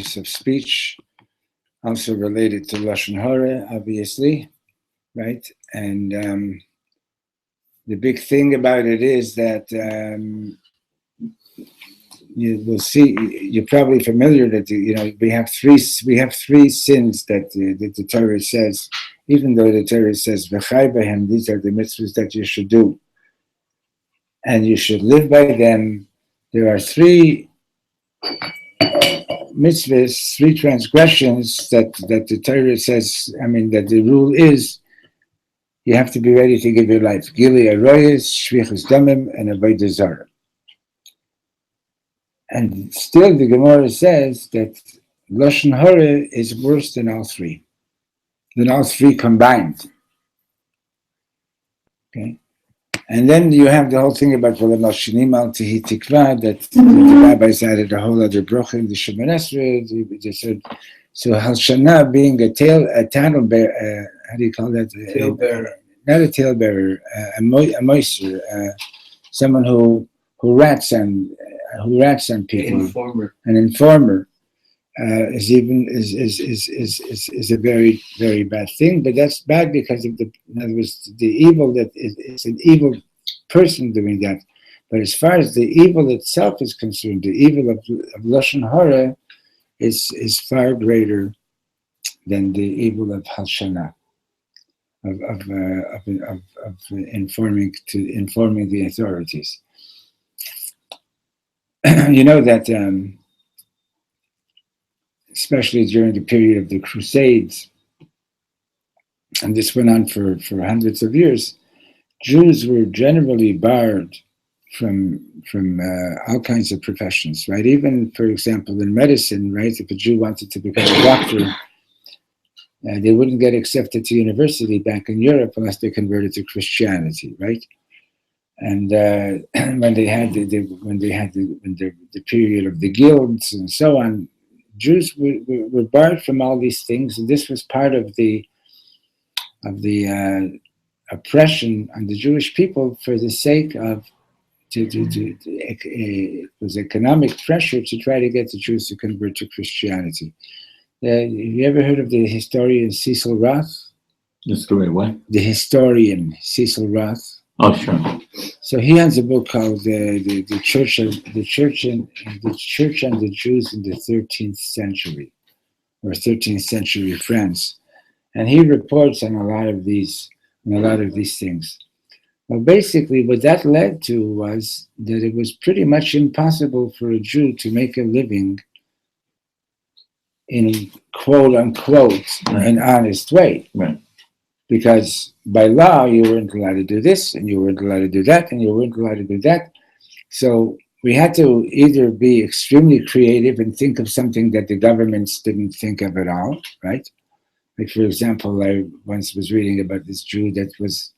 holiness of speech, also related to Lashon Hara, obviously, right? And the big thing about it is that you will see. You're probably familiar that we have three sins that the Torah says. Even though the Torah says v'chai b'hem, these are the mitzvahs that you should do, and you should live by them. There are three mitzvahs, three transgressions that the Torah says. I mean, that the rule is you have to be ready to give your life. Gili aroyes, shvichus damim, and avodah zarah. And still, the Gemara says that Lashon Hara is worse than all three combined. Okay, and then you have the whole thing about V'lemashinim al tihi tikva, that the rabbis added a whole other bracha in the Shemoneh Esrei. They said, so Halshana being a tattle bearer, how do you call that? Tail bearer. Not a tail bearer, a moiser, someone who rats on people. An informer is a very, very bad thing. But that's bad because of in other words, the evil that it's an evil person doing that. But as far as the evil itself is concerned, the evil of Lashon Hara is far greater than the evil of Halshana, of informing the authorities. You know that, especially during the period of the Crusades, and this went on for hundreds of years, Jews were generally barred from all kinds of professions, right? Even, for example, in medicine, right? If a Jew wanted to become a doctor, they wouldn't get accepted to university back in Europe unless they converted to Christianity, right? And when they had the period of the guilds and so on, Jews were barred from all these things, and this was part of the oppression on the Jewish people for the sake of it was economic pressure to try to get the Jews to convert to Christianity. Have you ever heard of the historian Cecil Roth? The historian Cecil Roth. Oh, sure. So he has a book called the Church and the Jews in the 13th century, or 13th century France, and he reports on a lot of these things. Well, basically, what that led to was that it was pretty much impossible for a Jew to make a living in quote unquote an honest way. Right. Because by law, you weren't allowed to do this, and you weren't allowed to do that, and you weren't allowed to do that. So we had to either be extremely creative and think of something that the governments didn't think of at all, right? Like, for example, I once was reading about this Jew that was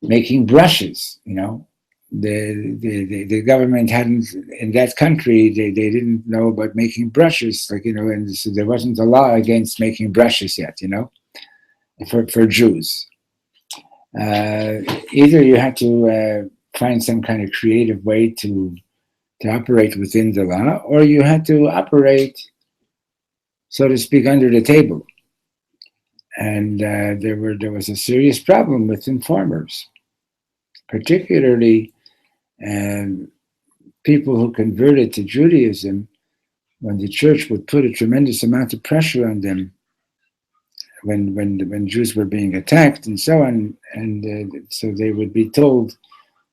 making brushes, The government hadn't, in that country, they didn't know about making brushes, and so there wasn't a law against making brushes yet, for Jews. Either you had to find some kind of creative way to operate within the law, or you had to operate, so to speak, under the table. And there was a serious problem with informers, particularly people who converted to Judaism, when the church would put a tremendous amount of pressure on them when Jews were being attacked and so on, and so they would be told,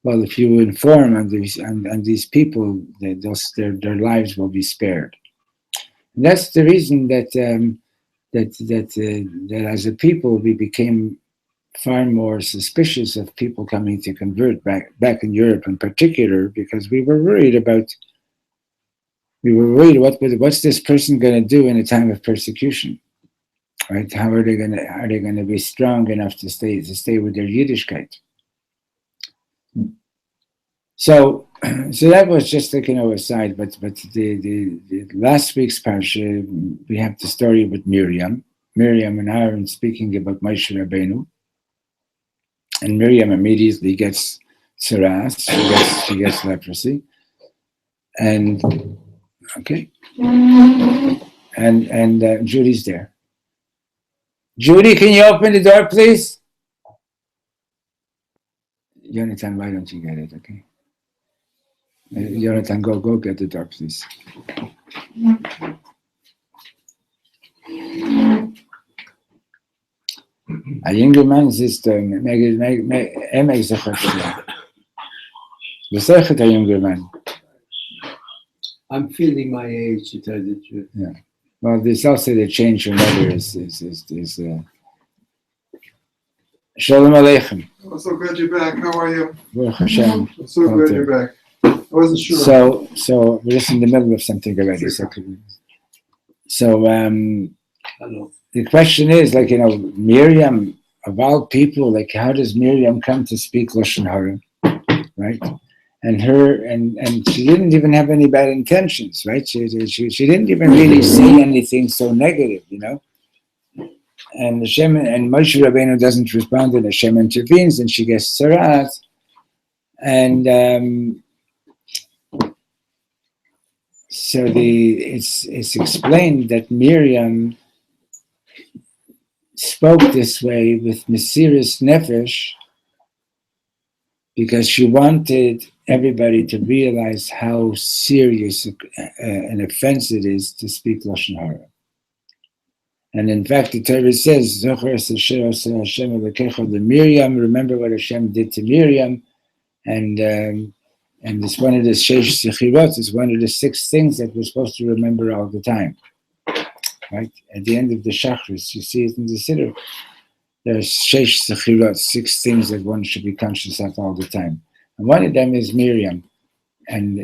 well, if you inform on these people, their lives will be spared. And that's the reason that as a people we became far more suspicious of people coming to convert back in Europe in particular, because we were worried what's this person going to do in a time of persecution, right? How are they going to be strong enough to stay with their Yiddishkeit? So that was just aside. But the last week's parsha, we have the story with Miriam and Aaron speaking about Moshe Rabbeinu. And Miriam immediately gets tsaras, she gets leprosy. And and Judy's there. Judy, can you open the door, please? Jonathan, why don't you get it, okay? Jonathan, go get the door, please. A younger man ist a younger man. I'm feeling my age, to tell the truth. Yeah. Well, there's also the change your mother is Shalom Aleichem. I'm so glad you're back. How are you? Baruch Hashem. I'm so glad you're back. I wasn't sure. So we're just in the middle of something already. So Hello. the question is, like, Miriam, of all people, like, how does Miriam come to speak Lashon Hara, right? And she didn't even have any bad intentions, right? She didn't even really see anything so negative, And Hashem and Moshe Rabbeinu doesn't respond, and Hashem intervenes, and she gets tzaraat. And so it's explained that Miriam spoke this way with Mesiras Nefesh because she wanted everybody to realize how serious an offense it is to speak Lashon Hara. And in fact, the Torah says, the Miriam, remember what Hashem did to Miriam, and it's one of the Sheish Sechirot, it's one of the 6 things that we're supposed to remember all the time. Right? At the end of the Shachris, you see it in the Siddur. There's Sheish Sechirot, 6 things that one should be conscious of all the time. And one of them is Miriam. And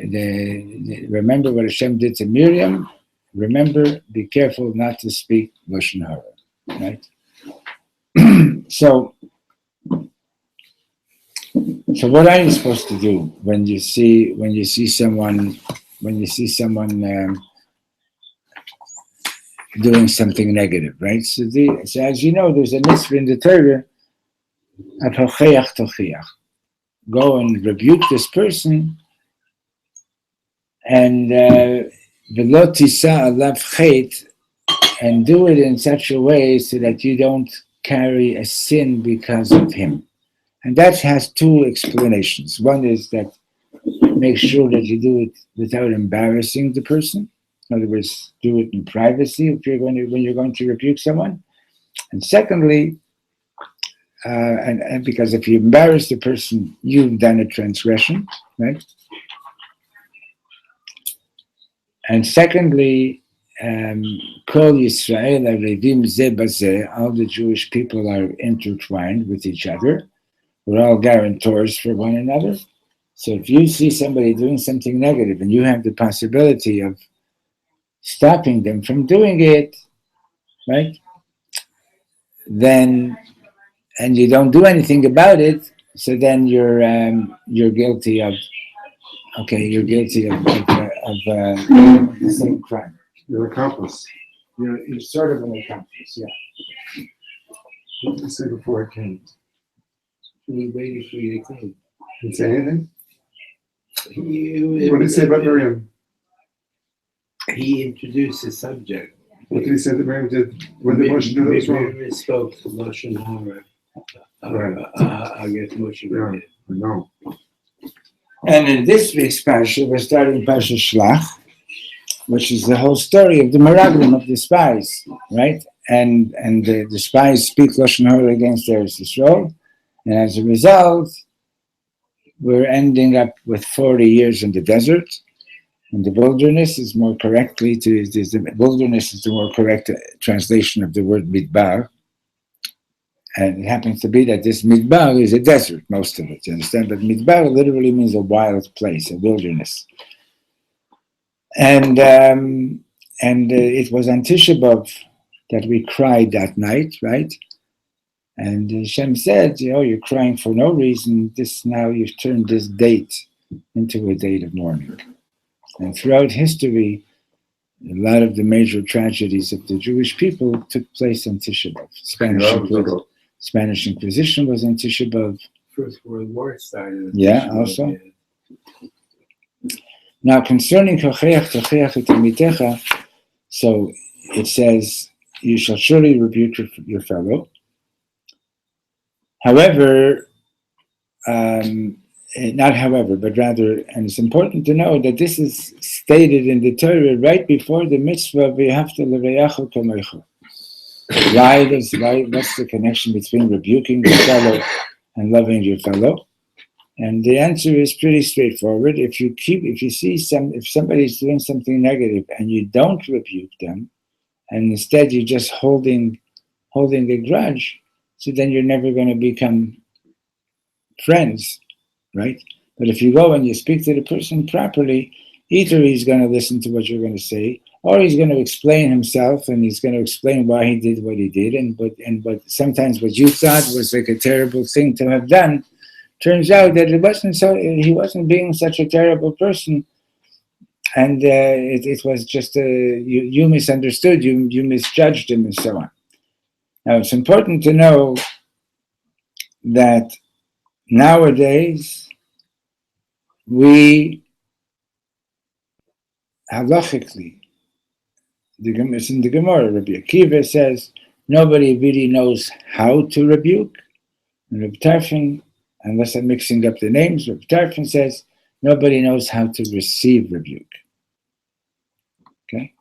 remember what Hashem did to Miriam. Remember, be careful not to speak Lashon Hara. Right? So what are you supposed to do when you see someone doing something negative, right? So as you know, there's a mitzvah in the Torah, go and rebuke this person, and v'lo tisa alav chet, and do it in such a way so that you don't carry a sin because of him. And that has 2 explanations. One is that make sure that you do it without embarrassing the person. In other words, do it in privacy when you're going to rebuke someone. And secondly, and because if you embarrass the person, you've done a transgression, right? And secondly, Kol Yisrael Arevim Ze Bazeh, all the Jewish people are intertwined with each other. We're all guarantors for one another. So if you see somebody doing something negative and you have the possibility of stopping them from doing it, right? Then, and you don't do anything about it, so then you're guilty of the same crime. You're an accomplice. You're sort of an accomplice, yeah. What did you say before I came? We waited for you to come. Didn't say anything? What What did he say about Miriam? He introduced the subject. What did he say that Miriam did? When did Moshe do that was wrong? Miriam spoke Lashon Hara. Right. I guess Moshe did. I know. And in this week's parsha, we're starting Parsha Shlach, which is the whole story of the Meraglim, of the spies, right? And the spies speak Lashon Hara against Eretz Yisrael, and as a result, we're ending up with 40 years in the desert. And the wilderness is more correctly the wilderness is the more correct translation of the word midbar. And it happens to be that this midbar is a desert, most of it, you understand? But midbar literally means a wild place, a wilderness. And it was on Tisha B'Av that we cried that night, right? And Hashem said, you're crying for no reason. Now you've turned this date into a date of mourning. And throughout history, a lot of the major tragedies of the Jewish people took place on Tisha B'Av. Spanish Inquisition was on Tisha B'Av. First World War started. Yeah, also. Now, concerning Hocheach Tocheach et Amitecha, So it says, you shall surely rebuke your fellow. However, not however, but rather, and it's important to know that this is stated in the Torah right before the mitzvah, v'ahavta l'reacha kamecha. What's the connection between rebuking your fellow and loving your fellow? And the answer is pretty straightforward. If somebody's doing something negative and you don't rebuke them, and instead you're just holding a grudge, so then you're never going to become friends, right? But if you go and you speak to the person properly, either he's going to listen to what you're going to say, or he's going to explain himself, and he's going to explain why he did what he did. But sometimes what you thought was like a terrible thing to have done, turns out that it wasn't so. He wasn't being such a terrible person, and it was just you misunderstood, you misjudged him, and so on. Now it's important to know that nowadays we halachically, it's in the Gemara, Rabbi Akiva says nobody really knows how to rebuke, and Reb Tarfon, unless I'm mixing up the names, Reb Tarfon says nobody knows how to receive rebuke. Okay?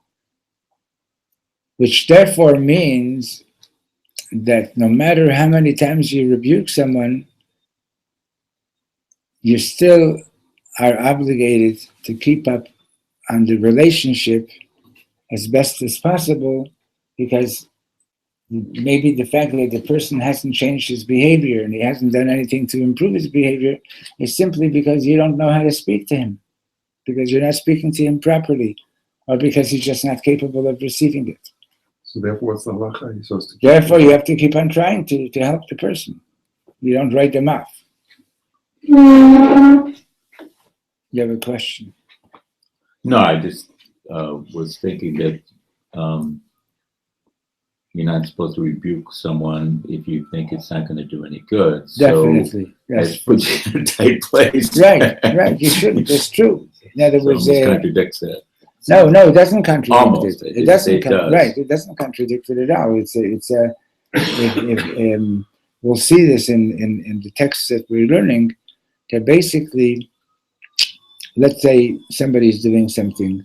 Which therefore means that no matter how many times you rebuke someone, you still are obligated to keep up on the relationship as best as possible, because maybe the fact that the person hasn't changed his behavior and he hasn't done anything to improve his behavior is simply because you don't know how to speak to him, because you're not speaking to him properly, or because he's just not capable of receiving it. So therefore, what's the halacha? You're supposed to Therefore, you have to keep on trying to help the person. You don't write them off. You have a question? No, I just was thinking that you're not supposed to rebuke someone if you think it's not going to do any good. Definitely, so yes. It puts you in a tight place. Right. You shouldn't. It's true. In other words, So it contradicts that. No, it doesn't contradict Almost. it. It doesn't. It does. Right. It doesn't contradict it at all. We'll see this in the texts that we're learning. That basically, let's say somebody's doing something.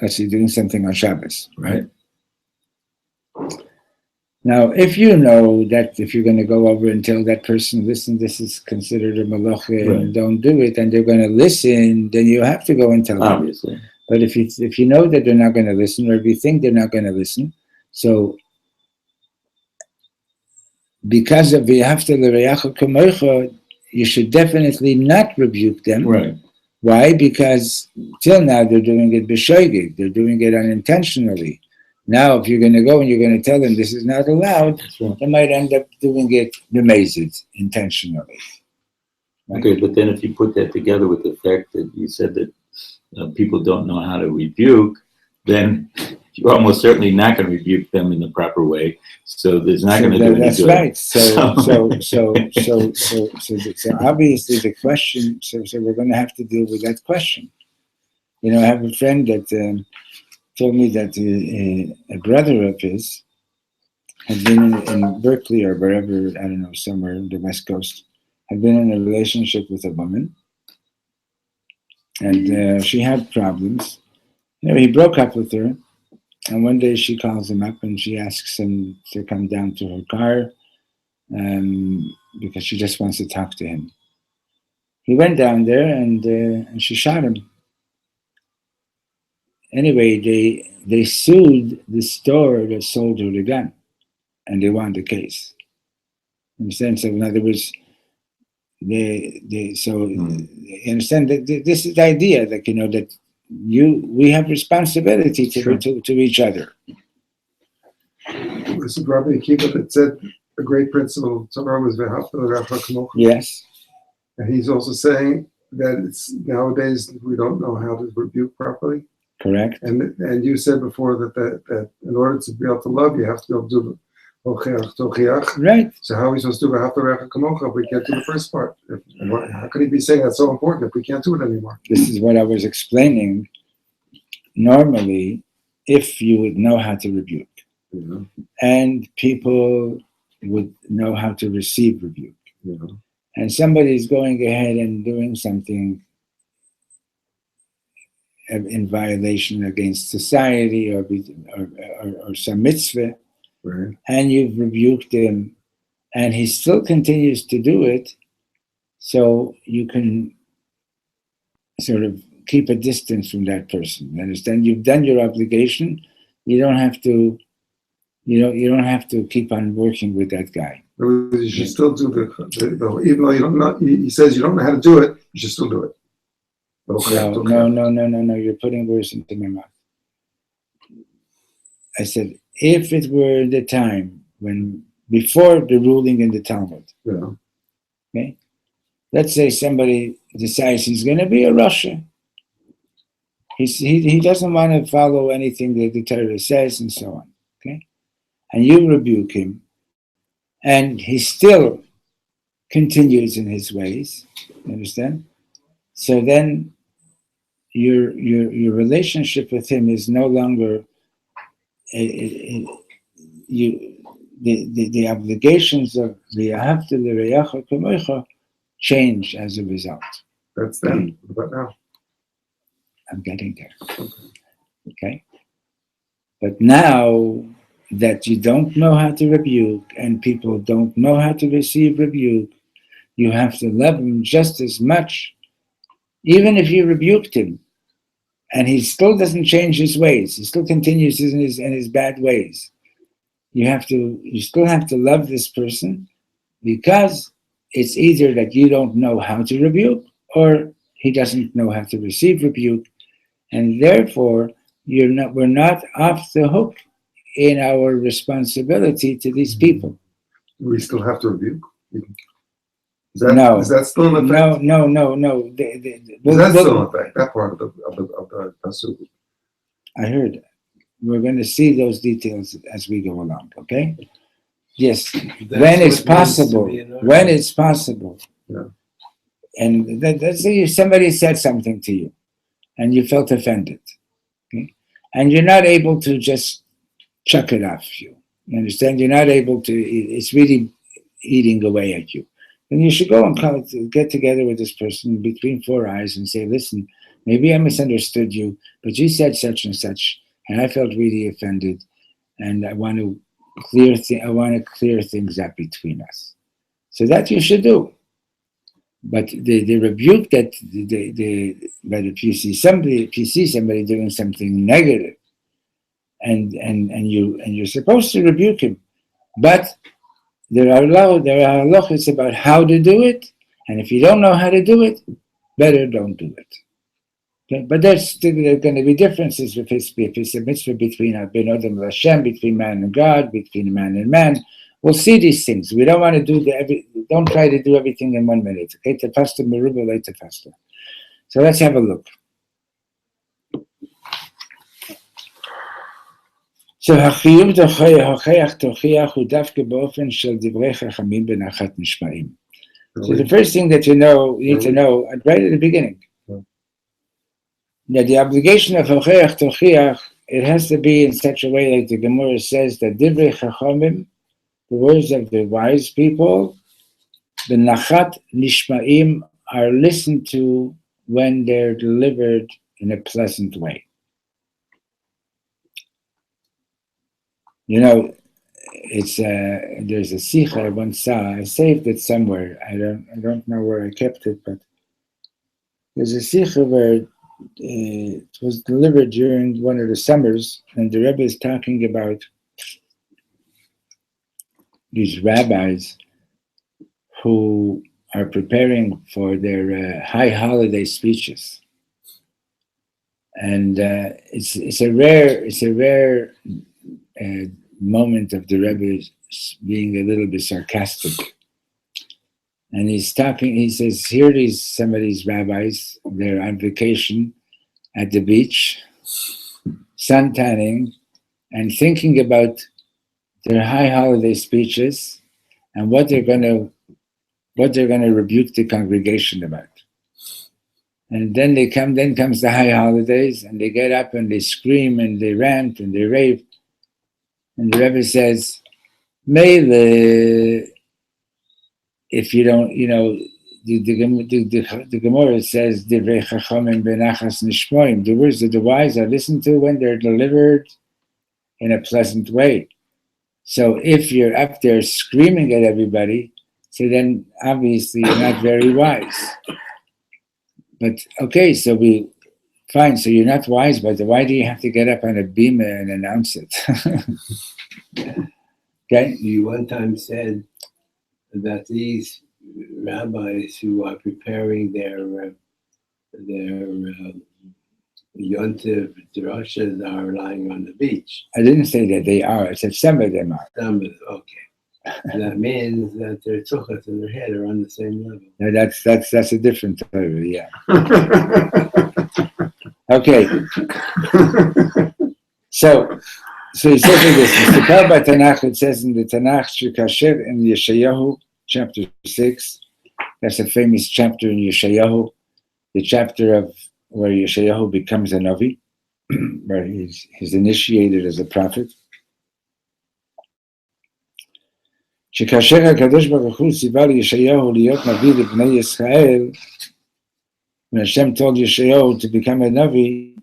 Let's say doing something on Shabbos, right? Now, if you know that if you're going to go over and tell that person, listen, this is considered a malacha, and don't do it, and they're going to listen, then you have to go and tell them. Obviously. But if you know that they're not going to listen, or if you think they're not going to listen, so because of v'ahavta l'reacha kamecha, you should definitely not rebuke them. Right. Why? Because till now they're doing it b'shoigig, they're doing it unintentionally. Now, if you're going to go and you're going to tell them this is not allowed, they might end up doing it b'mezid, intentionally. Right? Okay, but then if you put that together with the fact that you said that people don't know how to rebuke, then you're almost certainly not going to rebuke them in the proper way. So there's not going to do any good. That's right. So obviously the question. So we're going to have to deal with that question. You know, I have a friend that told me that a brother of his had been in Berkeley or wherever, I don't know, somewhere in the West Coast, had been in a relationship with a woman, and she had problems. You know, he broke up with her, and one day she calls him up and she asks him to come down to her car because she just wants to talk to him. He went down there and she shot him. Anyway, they sued the store that sold her the gun, and they won the case. Understand? So in other words, you understand that this is the idea that, you know, that we have responsibility to each other. This is Rabbi Akiva that said a great principle. Torah was v'ahavta l'reacha kamocha. Yes. And he's also saying that it's nowadays we don't know how to rebuke properly. Correct. And you said before that in order to be able to love, you have to be able to do tochiach. Right. So how are we supposed to do v'ahavta l'reacha kamocha if we can't do the first part? How could he be saying that's so important if we can't do it anymore? This is what I was explaining. Normally, if you would know how to rebuke. Yeah. And people would know how to receive rebuke. Yeah. And somebody's going ahead and doing something in violation against society or some mitzvah, Right. and you've rebuked him, and he still continues to do it, so you can sort of keep a distance from that person. You understand? You've done your obligation. You don't have to. You don't have to keep on working with that guy. You should still do the even though you don't know. He says you don't know how to do it. You should still do it. No. You're putting words into my mouth. I said, if it were the time when before the ruling in the Talmud, Yeah. okay, let's say somebody decides he's going to be a Russia. He doesn't want to follow anything that the Torah says and so on. Okay, and you rebuke him, and he still continues in his ways. You understand? So then your relationship with him is no longer the obligations of the Ahavta l'Reacha Kamocha change as a result. That's them. What about now? I'm getting there. Okay? But now that you don't know how to rebuke and people don't know how to receive rebuke, you have to love him just as much, even if you rebuked him and he still doesn't change his ways, he still continues in his bad ways. You still have to love this person, because it's either that you don't know how to rebuke or he doesn't know how to receive rebuke, and therefore we're not off the hook in our responsibility to these people. We still have to rebuke. Is that still in effect? No. Is that still in effect? That part of the pasuk. I heard it. We're going to see those details as we go along. Okay. Yes, when it's possible. Yeah. And let's say somebody said something to you and you felt offended, okay? And you're not able to just chuck it off you. You understand? You're not able to, it's really eating away at you. Then you should go and get together with this person between four eyes and say, listen, maybe I misunderstood you, but you said such and such, and I felt really offended, and I want to clear things up between us. So that you should do. But the rebuke that but if you see somebody doing something negative, and you're supposed to rebuke him, but there are halachos about how to do it, and if you don't know how to do it, better don't do it. Okay? But there are going to be differences if it's a mitzvah between Ben Adam and Hashem, between man and God, between man and man. We'll see these things. We don't want to don't try to do everything in 1 minute. Okay, tefasta meruba le tefasta. So let's have a look. So hachiyuv hocheach tochiach hu dafke b'ofen shel divrei chachamim benachat nishma'im. So the first thing that you need to know, right at the beginning, that the obligation of hocheach tochiach, it has to be in such a way, like the Gemara says, that divrei chachamim, the words of the wise people, the nachat nishma'im, are listened to when they're delivered in a pleasant way. You know, it's there's a sikha I once saw. I saved it somewhere. I don't know where I kept it, but there's a sikha where it was delivered during one of the summers, and the Rebbe is talking about these rabbis who are preparing for their high holiday speeches, and it's a rare moment of the Rebbe being a little bit sarcastic, and he's talking. He says, "Here is some of these rabbis. They're on vacation at the beach, sun tanning, and thinking about their high holiday speeches and what they're going to rebuke the congregation about." And then comes the high holidays, and they get up and they scream and they rant and they rave. And the Rebbe says, Mele, if you don't, the Gemara says, Divrei Chachamim benachas nishmoim. The words of the wise are listened to when they're delivered in a pleasant way. So if you're up there screaming at everybody, so then obviously you're not very wise. But okay, fine, so you're not wise, but why do you have to get up on a bima and announce it? Okay? You one time said that these rabbis who are preparing their Yontiv drashas are lying on the beach. I didn't say that they are, I said some of them are. Okay. That means that their tzuchas and their head are on the same level. No, that's a different story, yeah. Okay. So he says in this, Mr. Kalba Tanakh, it says in the Tanakh, Shikasher in Yeshayahu, chapter 6, that's a famous chapter in Yeshayahu, the chapter of where Yeshayahu becomes a Navi, where he's initiated as a prophet. שכאשר הקדוש ברוך הוא ציווה לישעיהו להיות נביא לבני ישראל, when Hashem told Yeshayahu to become a Navi,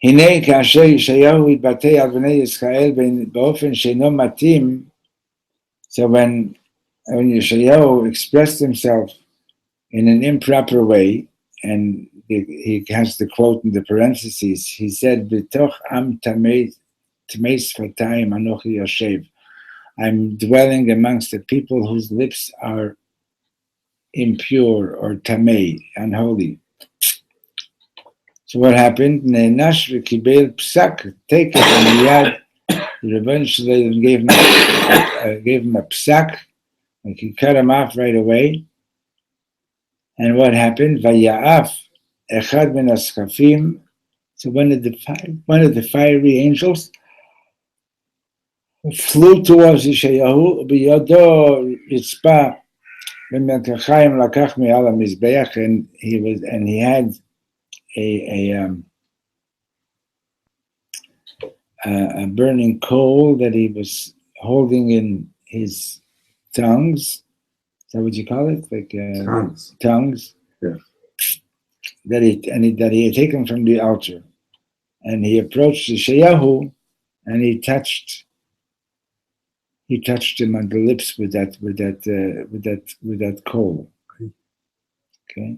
הנה כאשר ישעיהו התבטא על בני ישראל באופן שאינו מתאים, so when Yeshayahu expressed himself in an improper way, and he has the quote in the parentheses, he said, "B'toch am tamei sfatayim anochi yoshev." I'm dwelling amongst the people whose lips are impure or tamei, unholy. So what happened? Ne'enash v'kibel psak, take it, and Miyad, the Rebbeinu Shalom gave him a psak, like he cut him off right away. And what happened? Vaya'af echad min haskafim. So one of the fiery angels flew towards Yeshayahu, b'yodo yitzpa b'melkachayim lakach mi'al ha'mizbeach, and he had a burning coal that he was holding in his tongues. Is that what you call it? Like tongues. Yeah. That he had taken from the altar, and he approached Yeshayahu, and he touched him on the lips with that coal. Okay.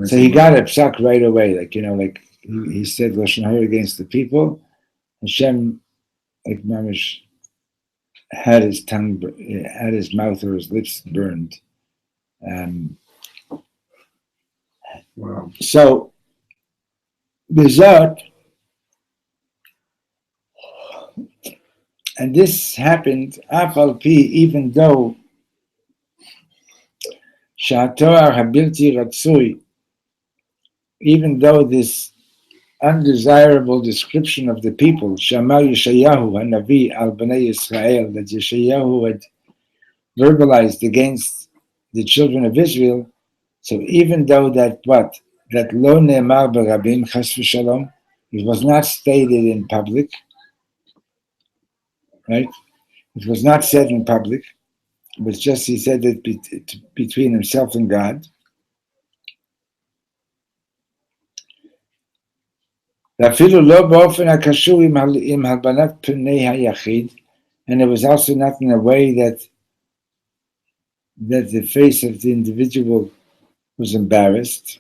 So he got a psak right away, like he said lashon hara against the people. Hashem, like mamish, had his mouth or his lips burned. Wow. So bizarre. And this happened, afal pi, even though Sha'atoar habilti ratzui, even though this undesirable description of the people, Shama Yeshayahu Hanavi al Bnei Yisrael, that Yeshayahu had verbalized against the children of Israel, so even though that lo ne'emar b'rabim chas v'shalom, it was not stated in public, right? It was not said in public. It was just, he said it between himself and God. And it was also not in a way that the face of the individual was embarrassed.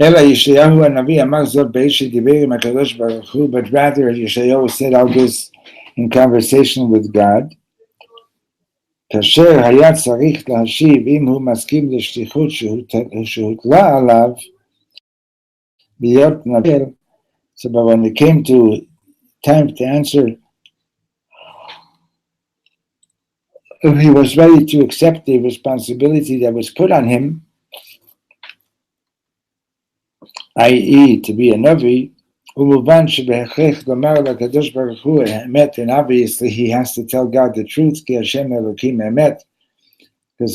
But rather Yeshayahu said all this in conversation with God. כאשר היה צריך להשיב, אם הוא מסכים לשליחות שהוטלה עליו, להיות נביא. So but when it came to time to answer, he was ready to accept the responsibility that was put on him, i.e. to be a Navi, and obviously he has to tell God the truth, because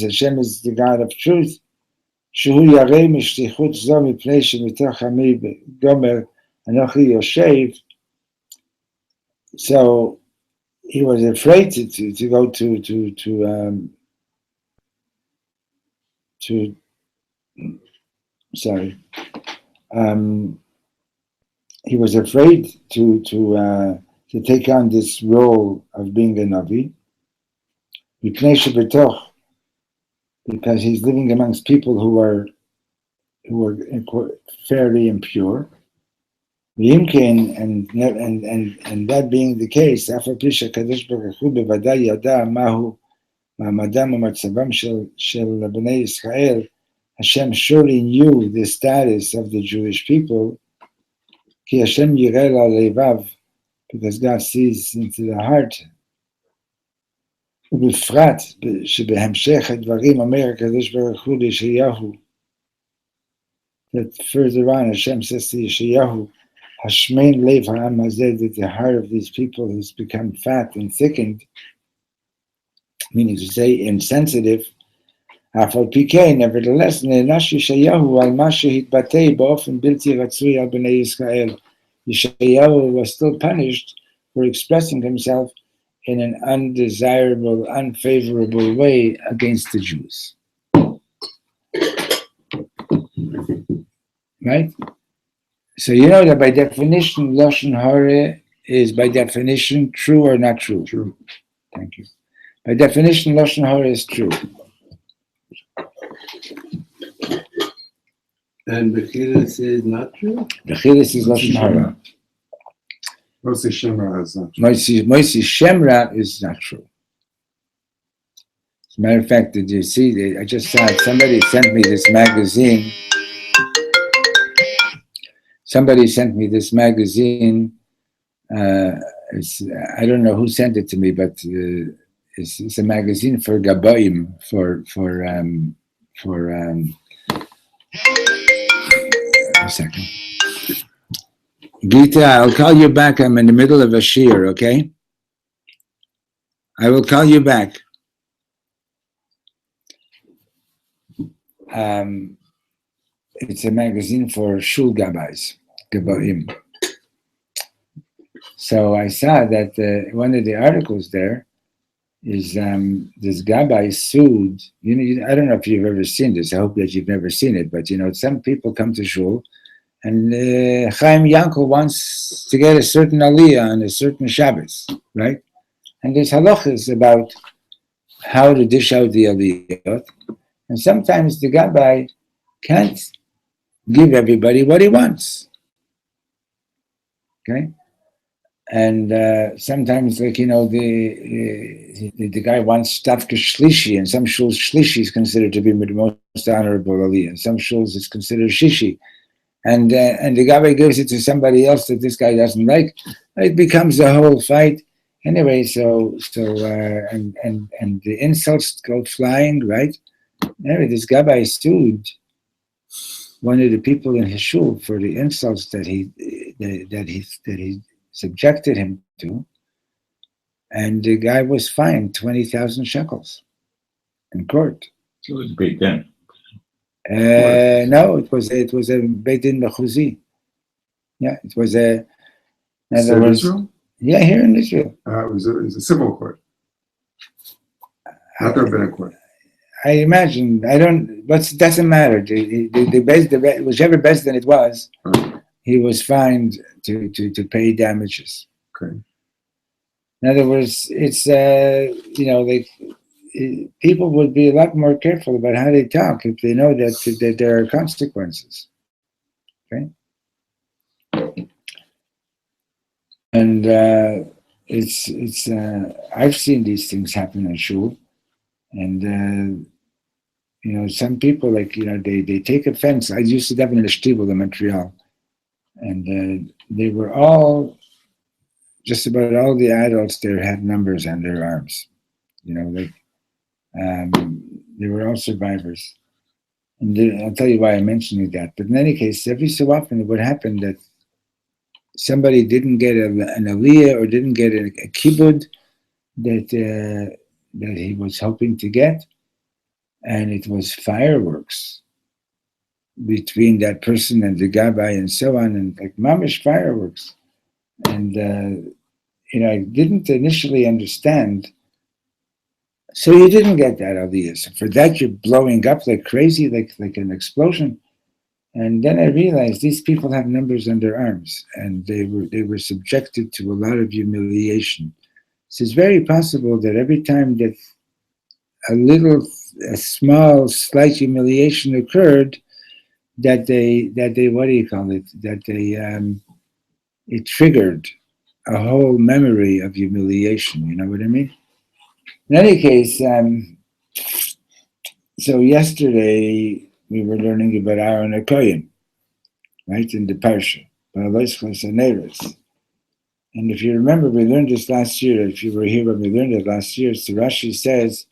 Hashem is the God of truth. So he was afraid to go he was afraid to take on this role of being a Navi, because he's living amongst people who are fairly impure. And that being the case, Hashem surely knew the status of the Jewish people, because God sees into the heart. That further on, Hashem says to Yeshayahu, Hashmein Lev Ha'am Hazeh, that the heart of these people has become fat and thickened, meaning to say insensitive. Afal Pikei, nevertheless, Ne'nash Yeshayahu al Masha Hitbatei Ba'ofen Bilti Ratzui al Bnei Yisrael. Yeshayahu was still punished for expressing himself in an undesirable, unfavorable way against the Jews. Right? So you know that by definition, Lashon Hara is by definition true or not true? True. Thank you. By definition, Lashon Hara is true. And Bechilus is not true? Bechilus is Lashon Hara. Mostly Shemra is not true. Moisi Shemra is not true. As a matter of fact, did you see, I just saw it, somebody sent me this magazine. Somebody sent me this magazine. I don't know who sent it to me, but it's a magazine for Gaboim, for a second. Gita, I'll call you back. I'm in the middle of a shir, okay? I will call you back. It's a magazine for shul gabbais, Gaboim. So I saw that one of the articles there is this gabbai sued. I don't know if you've ever seen this. I hope that you've never seen it. But some people come to shul, and Chaim Yankel wants to get a certain aliyah on a certain Shabbos, right? And there's halachas about how to dish out the aliyah, and sometimes the gabbai can't give everybody what he wants. Okay? And sometimes, the guy wants stavka shlishi, and some shuls shlishi is considered to be the most honorable aliyah, and some shuls it's considered shishi. And the gabbai gives it to somebody else that this guy doesn't like. It becomes a whole fight. Anyway, and the insults go flying, right? Anyway, this gabbai sued one of the people in his shul for the insults that he subjected him to, and the guy was fined 20,000 shekels in court. So it was a big den. No, it was a Beit Din Mechuzi. Yeah, it was a. In other words, Israel? yeah, here in Israel. It was a civil not the rabbinic court. I imagine. Doesn't matter. Whichever best than it was, he was fined to pay damages. Okay. In other words, it's people would be a lot more careful about how they talk if they know that there are consequences. Okay. And it's I've seen these things happen in shul, and some people they take offense. I used to daven in the shtibel in Montreal, and they were just about all the adults there had numbers on their arms. They were all survivors. And I'll tell you why I'm mentioning that. But in any case, every so often it would happen that somebody didn't get an aliyah or didn't get a kibbud that he was hoping to get, and it was fireworks between that person and the gabbai and so on, and like mamish fireworks. And I didn't initially understand. So you didn't get that aliyah. So for that, you're blowing up like crazy, like an explosion. And then I realized these people have numbers on their arms, and they were subjected to a lot of humiliation. So it's very possible that every time that a small, slight humiliation occurred, that they what do you call it? That it triggered a whole memory of humiliation. You know what I mean? In any case, so yesterday we were learning about Aaron HaKohen, right, in the Parsha. And if you remember, we learned this last year. If you were here when we learned it last year, so Rashi says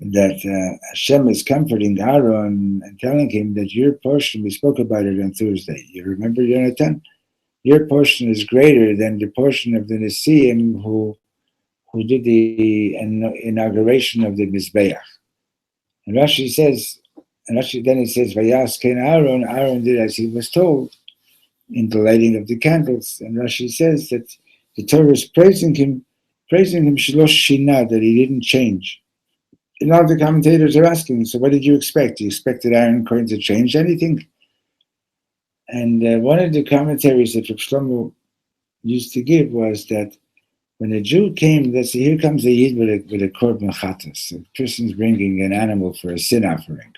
that Hashem is comforting Aaron and telling him that your portion, we spoke about it on Thursday. You remember, Jonathan? Your portion is greater than the portion of the Nesiim who did the inauguration of the Mizbeach. And Rashi says, then it says, Vayas Ken Aaron. Aaron did as he was told in the lighting of the candles. And Rashi says that the Torah is praising him shalosh shina, that he didn't change. And all the commentators are asking, so what did you expect? You expected Aaron Cohen to change anything? And one of the commentaries that Reb Shlomo used to give was that when a Jew came, let's say, here comes a Yid with a korban chatas. A person's bringing an animal for a sin offering.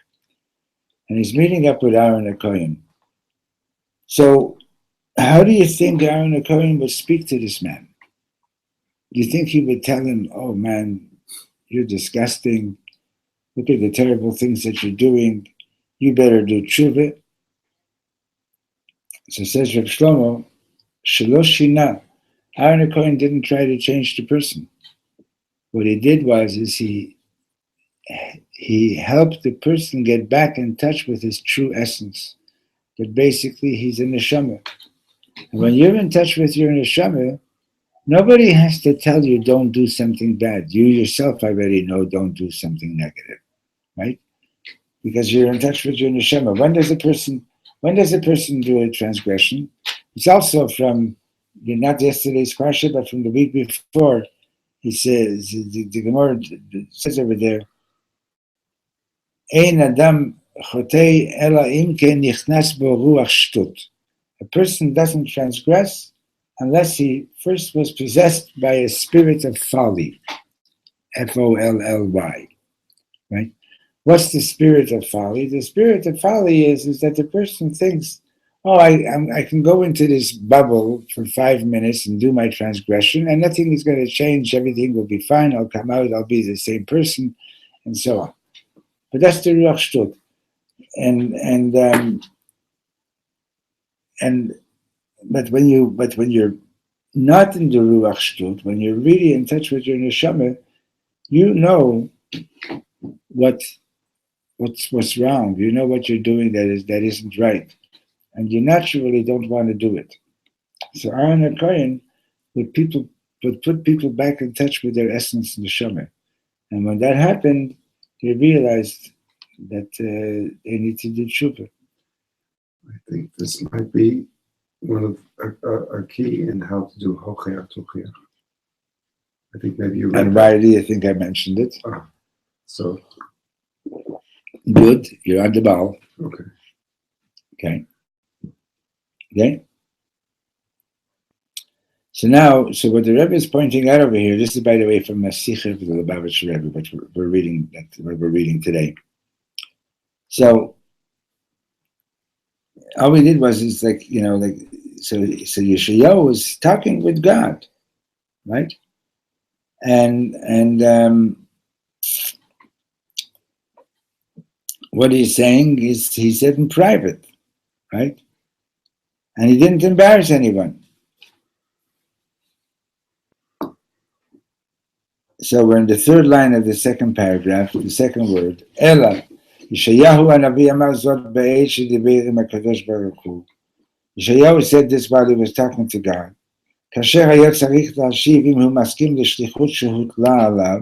And he's meeting up with Aaron HaKohen. So how do you think Aaron HaKohen would speak to this man? Do you think he would tell him, oh man, you're disgusting. Look at the terrible things that you're doing. You better do tshuva. So says Reb Shlomo, shalosh shina. Aaron HaKohen didn't try to change the person. What he did was he helped the person get back in touch with his true essence. That basically he's a neshama. And when you're in touch with your neshama, nobody has to tell you don't do something bad. You yourself already know don't do something negative, right? Because you're in touch with your neshama. When does a person do a transgression? It's also from not yesterday's parsha, but from the week before. He says, the Gemara says over there, Ein Adam chotei ela im ken nichnas bo ruach shtut. A person doesn't transgress unless he first was possessed by a spirit of folly, Folly, right? What's the spirit of folly? The spirit of folly is that the person thinks, oh, I can go into this bubble for 5 minutes and do my transgression, and nothing is going to change. Everything will be fine. I'll come out. I'll be the same person, and so on. But that's the ruach shtut. But when you're not in the ruach shtut, when you're really in touch with your neshama, you know what's wrong. You know what you're doing that isn't right, and you naturally don't want to do it. So Aaron HaKohen would put people back in touch with their essence neshama, and when that happened, they realized that they need to do tshuva. I think this might be one of a key in how to do hocheach tocheach. I think maybe you. And why do you think I mentioned it? So good, you're on the ball. Okay. So what the Rebbe is pointing out over here, this is, by the way, from a Sikha of the Lubavitcher Rebbe, which we're reading today. So all we did was, so Yeshayahu was talking with God, right? And what he's saying is, he said in private, right? And he didn't embarrass anyone. So we're in the third line of the second paragraph, the second word. Ela, Yeshayahu Hanavi Amar Zot Be'ed Shediber Im HaKadosh Baruch Hu. Yeshayahu said this while he was talking to God. כאשר היה צריך להשיב אם הוא מסכים לשליחות שהוטלה עליו,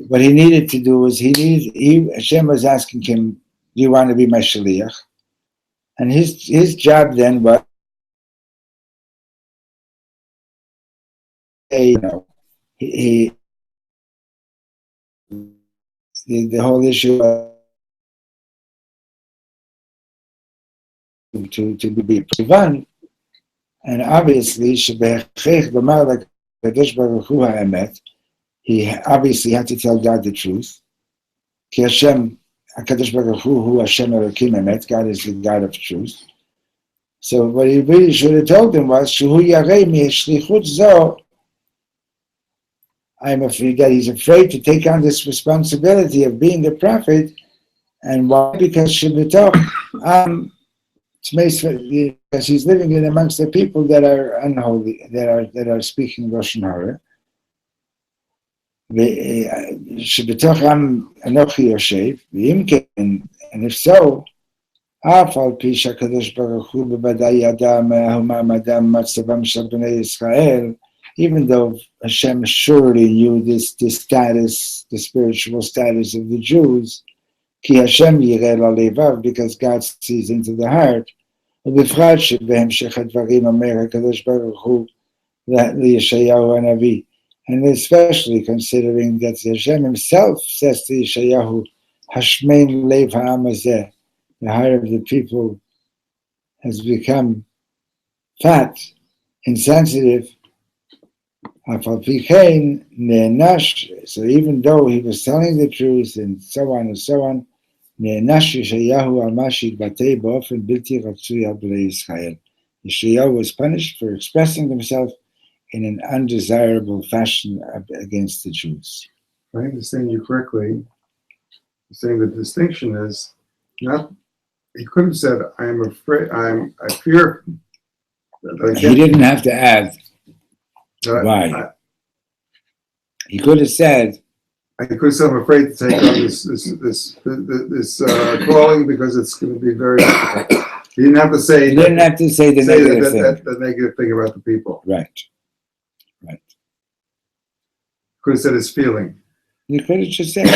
what he needed to do was Hashem was asking him, do you want to be my shaliach? And his job then was, the whole issue to be p.1, and obviously he obviously had to tell God the truth. Ki Hashem, HaKadosh Baruch Hu Hashem Elokim Emet, God is the God of truth. So what he really should have told him was, Shuhu Yarei mi shlichut zo, I'm afraid that he's afraid to take on this responsibility of being a prophet. And why? Because Shebetoch, because he's living in amongst the people that are unholy, that are speaking Lashon Hara. שבתוך עם אנוכי יושב, ואם כן, and if so, אף על פי שהקדוש ברוך הוא בוודאי ידע מהו מעמדם מצבם של בני ישראל, even though Hashem surely knew this status, the spiritual status of the Jews, כי השם יראה ללבב, because God sees into the heart, ובפרט שבהמשך הדברים אומר הקדוש ברוך הוא לישעיהו הנביא, and especially considering that Hashem himself says to Yeshayahu, Hashmein lev ha'am hazeh, the heart of the people has become fat, insensitive. So even though he was telling the truth and so on, Yeshayahu was punished for expressing himself in an undesirable fashion against the Jews. If I understand you correctly, you're saying the distinction is not, he could have said, I fear. He didn't have to add why. He could have said, I'm afraid to take on this calling because it's going to be very difficult. He didn't have to say. He didn't have to say the negative thing. The negative thing about the people. Right. Could have said his feeling. He could have just said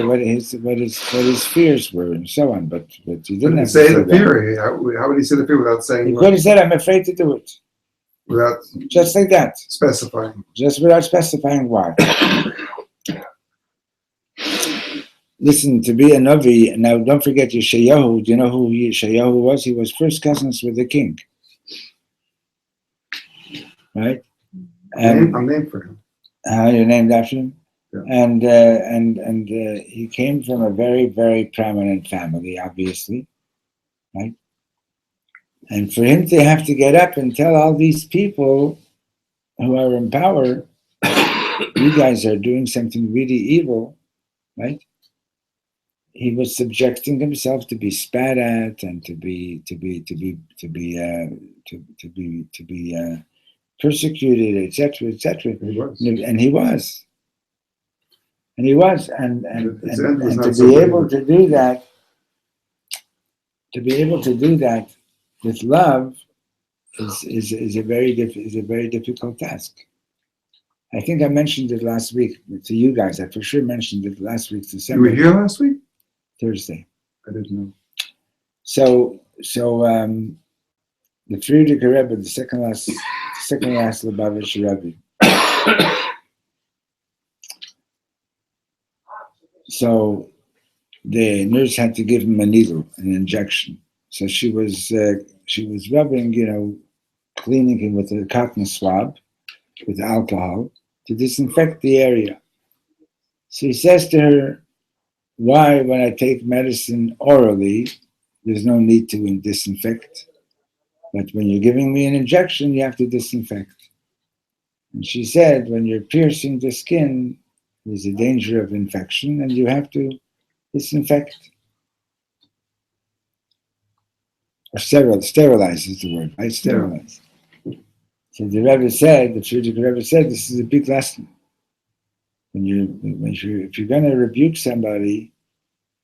what his fears were and so on, but he didn't have to say the fear. How would he say the fear without saying? He could have said, "I'm afraid to do it." Without just like that. Specifying. Just without specifying why. Listen, to be a Navi, now don't forget Yeshayahu. Do you know who Yeshayahu was? He was first cousins with the king. Right? I'm named for him. You're named after him? Yeah. And he came from a very, very prominent family, obviously. Right? And for him to have to get up and tell all these people who are in power, you guys are doing something really evil, right? He was subjecting himself to be spat at and to be persecuted, etc., etc. And he was, and to be able to do that, with love is a very difficult task. I think I mentioned it last week to you guys. I for sure mentioned it last week to somebody. You were here last week? Thursday. I didn't know. So the Frierdiker Rebbe, the second last Lubavitcher Rebbe. So the nurse had to give him a needle, an injection. So she was rubbing, cleaning him with a cotton swab with alcohol to disinfect the area. So he says to her, why, when I take medicine orally, there's no need to disinfect, but when you're giving me an injection, you have to disinfect. And she said, when you're piercing the skin, there's a danger of infection, and you have to disinfect. Or sterilize is the word, right? Sterilize. So the Rebbe said, the Frierdiker Rebbe said, this is a big lesson. If you're going to rebuke somebody,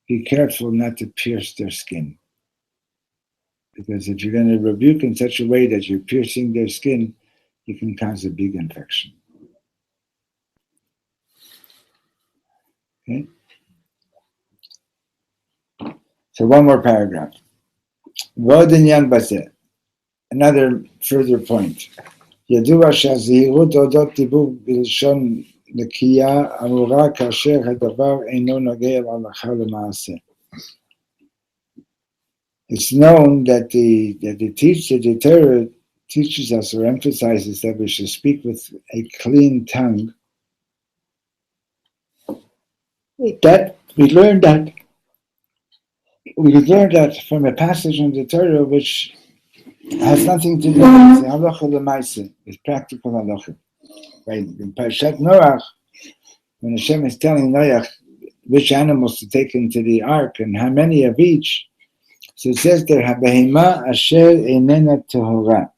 be careful not to pierce their skin. Because if you're going to rebuke in such a way that you're piercing their skin, you can cause a big infection. Okay? So one more paragraph. Vodinyan Baseh. Another further point. ידוע שהזהירות אודות דיבור בלשון נקייה אמורה כאשר הדבר אינו נוגע להלכה למעשה. It's known that the Torah teaches us or emphasizes that we should speak with a clean tongue. That we learned that from a passage in the Torah which has nothing to do with halacha l'maaseh. It's practical halacha. Right? In Parshat Noach, when Hashem is telling Noach which animals to take into the ark and how many of each, so it says there, "Habehema asher einena tahora."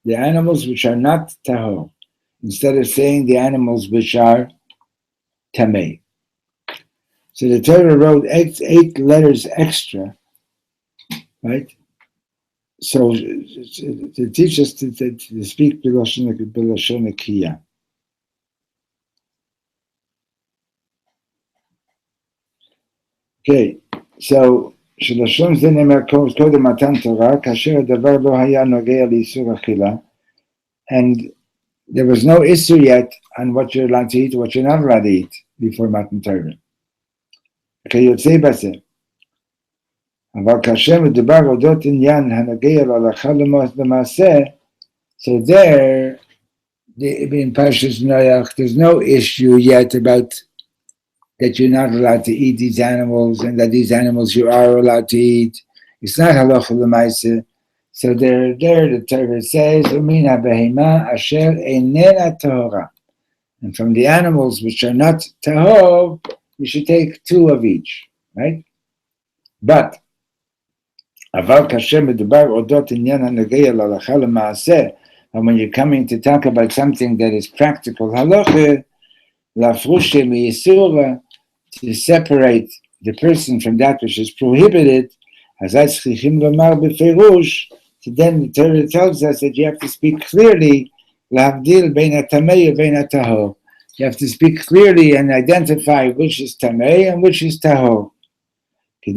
The animals which are not tahor, instead of saying the animals which are tamei. So the Torah wrote eight letters extra, right? So to teach us to speak b'lashon nekiyah. Okay, so שלשון זה נאמר קודם מתן תורה, כאשר הדבר לא היה נוגע לאיסור אכילה, and there was no issue yet on what you're allowed to eat or what you're not allowed to eat before Matan Torah. כיוצא בזה. אבל כאשר מדובר אודות עניין הנוגע להלכה למעשה, so there, in Parshas Noach, there's no issue yet about that you're not allowed to eat these animals and that these animals you are allowed to eat. It's not halacha l'maaseh. So there the Torah says, "Umina behema asher einena tahora." And from the animals which are not tahor, you should take 2 of each, right? But aval kasher medubar odot inyan hanogea l'halacha l'maaseh, and when you're coming to talk about something that is practical halacha, lafrushe miyisura, to separate the person from that which is prohibited, so then the Torah tells us that you have to speak clearly. You have to speak clearly and identify which is tamei and which is tahor. So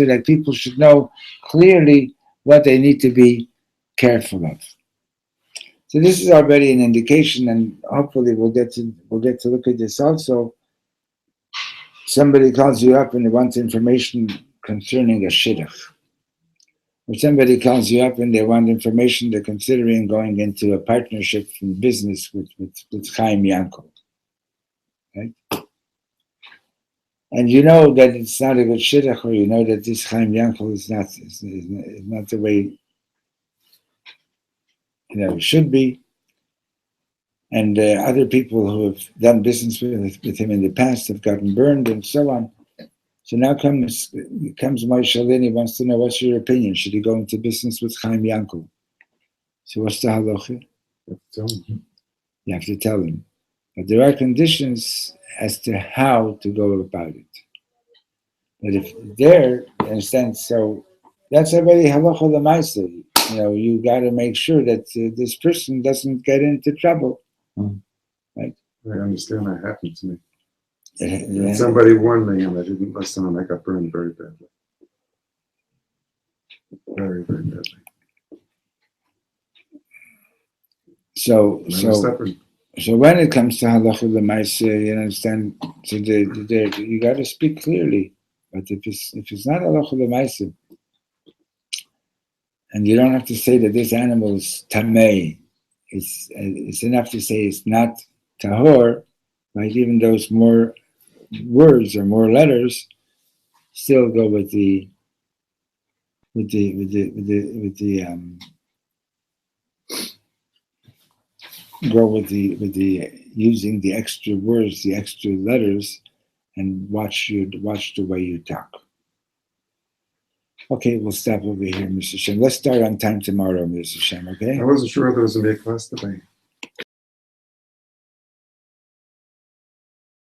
that people should know clearly what they need to be careful of. So this is already an indication, and hopefully we'll get to look at this also. Somebody calls you up and they want information concerning a shidduch. Or somebody calls you up and they want information, they're considering going into a partnership in business with Chaim Yankel. Right? And you know that it's not a good shidduch, or you know that this Chaim Yankel is not the way it should be. And other people who have done business with him in the past have gotten burned and so on. So now comes Moshe Lin, he wants to know, what's your opinion? Should he go into business with Chaim Yankel? So what's the halacha? You have to tell him. But there are conditions as to how to go about it. But if there, you understand, so that's already halacha l'maaseh. You got to make sure that this person doesn't get into trouble. Right? I understand that happened to me. And somebody warned me and I didn't listen and I got burned very badly. Very, very badly. So when it comes to halacha l'maaseh, you understand, so you got to speak clearly. But if it's not halacha l'maaseh, and you don't have to say that this animal is tamei, it's enough to say it's not tahor, right? Even those more words or more letters still go with the using the extra words, the extra letters, and watch the way you talk. Okay, we'll stop over here, Mr. Shem. Let's start on time tomorrow, Mr. Shem, okay? I wasn't sure there was going to be a class today.